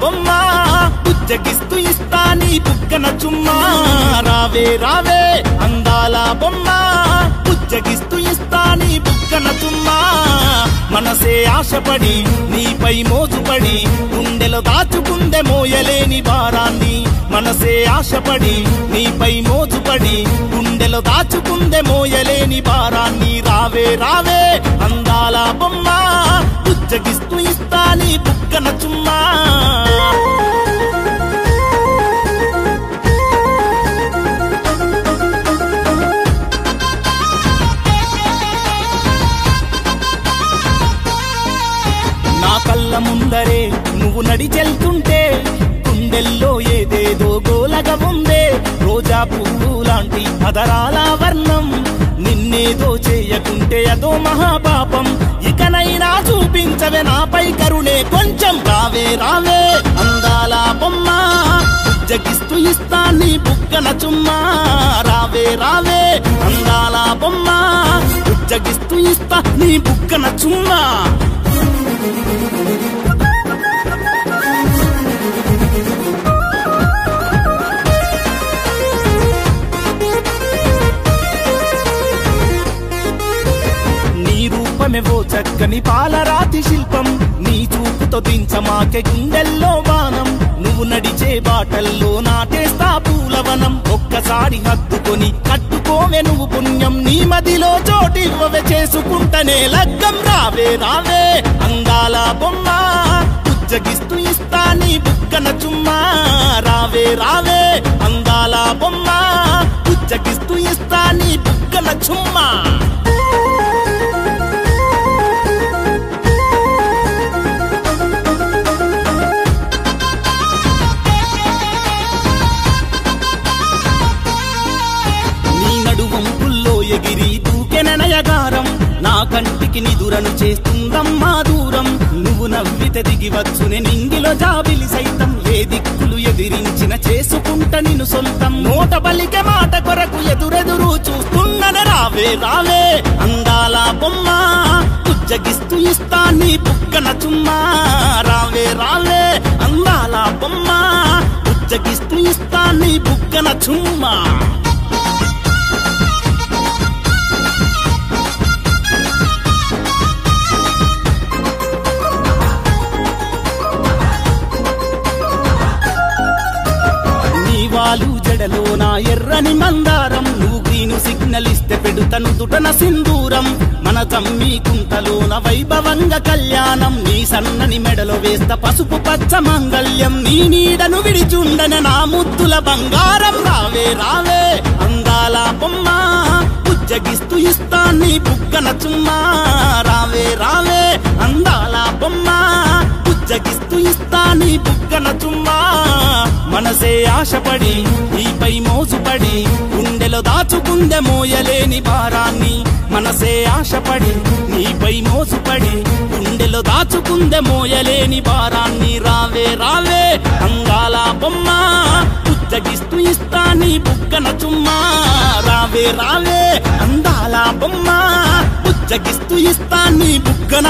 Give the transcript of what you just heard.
బొమ్మ బుజ్జగిస్తూ ఇస్తా నీ బుగ్గన చుమ్మా రావే రావే అందాల బొమ్మ బుజ్జగిస్తూ ఇస్తా నీ బుగ్గన చుమ్మా మనసే ఆశపడి నీపై మోజుపడి గుండెలో దాచుకుందే మోయలేని భారాన్ని మనసే ఆశపడి నీపై మోజుపడి గుండెలో దాచుకుందే మోయలేని భారాన్ని రావే రావే అందాల బొమ్మ బుజ్జగిస్తూ ఇస్తా నీ బుగ్గన చుమ్మా నా కళ్ళ ముందరే నువ్వు నడిచెళ్తుంటే గుండెల్లో ఏదేదో గోలగా ఉందే రోజా పువ్వు లాంటి అదరాల వర్ణం నిన్నేదో చేయకుంటే అదో మహాపాపం ఇకనైనా చూపించవే నాపై కరుణే కొంచెం రావే రావే అందాల బొమ్మ బుజ్జగిస్తూ ఇస్తా నీ బుగ్గన చుమ్మా రావే రావే అందాల బొమ్మ బుజ్జగిస్తూ ఇస్తా నీ బుగ్గన చుమ్మా ఓ చక్కని పాలరాతి శిల్పం నీ చూపుతో దించమాకే గుండెల్లో బాణం నువ్వు నడిచే బాటల్లో నాటేస్తా పూలవనం ఒక్కసారి హత్తుకొని కట్టుకోవే నువ్వు పుణ్యం నీ మదిలో చోటివ్వవే చేసుకుంటనే లగ్గం రావే రావే అందాల బొమ్మ బుజ్జగిస్తూ ఇస్తా నీ బుగ్గన చుమ్మా రావే రావే అందాల బొమ్మ బుజ్జగిస్తూ ఇస్తా నీ బుగ్గన చుమ్మా ఎగిరి దూకెననయగారం నా కంటికి నిదురను చేస్తుందమ్మా దూరం నువ్వు నవ్వితే దిగి వచ్చునే నింగిలో జాబిలి సైతం ఏ దిక్కులు ఎదిరించిన చేసుకుంట నిన్ను సొంతం నోట బలికే మాట కొరకు ఎదురెదురు చూస్తున్ననే రావే రావే అందాల బొమ్మ బుజ్జగిస్తూ ఇస్తా నీ బుగ్గన చుమ్మా రావే రావే అందాల బొమ్మ బుజ్జగిస్తూ ఇస్తా నీ బుగ్గన చుమ్మా వాలు జడలో నా ఎర్రని మందారం నువ్వు గ్రీను సిగ్నల్ ఇస్తే పెడుతను దుటన సింధూరం మన తమ్మి కుంటలోన వైభవంగా కళ్యాణం నీ సన్నని మెడలో వేస్త పసుపు పచ్చ మంగళ్యం నీ నీడను విడిచుండన నా ముద్దుల బంగారం రావే రావే అందాల బొమ్మ బుజ్జగిస్తూ ఇస్తా నీ బుగ్గన చుమ్మా రావే రావే అందాల బొమ్మ బుజ్జగిస్తూ ఇస్తా నీ బుగ్గన చుమ్మా మనసే ఆశపడి నీపై మోజుపడి గుండెలో దాచుకుందే మోయలేని భారాన్ని మనసే ఆశపడి నీపై మోజుపడి గుండెలో దాచుకుందే మోయలేని భారాన్ని రావే రావే అందాల బొమ్మ బుజ్జగిస్తూ ఇస్తా నీ బుగ్గన చుమ్మా రావే రావే అందాల బొమ్మ బుజ్జగిస్తూ ఇస్తా నీ బుగ్గన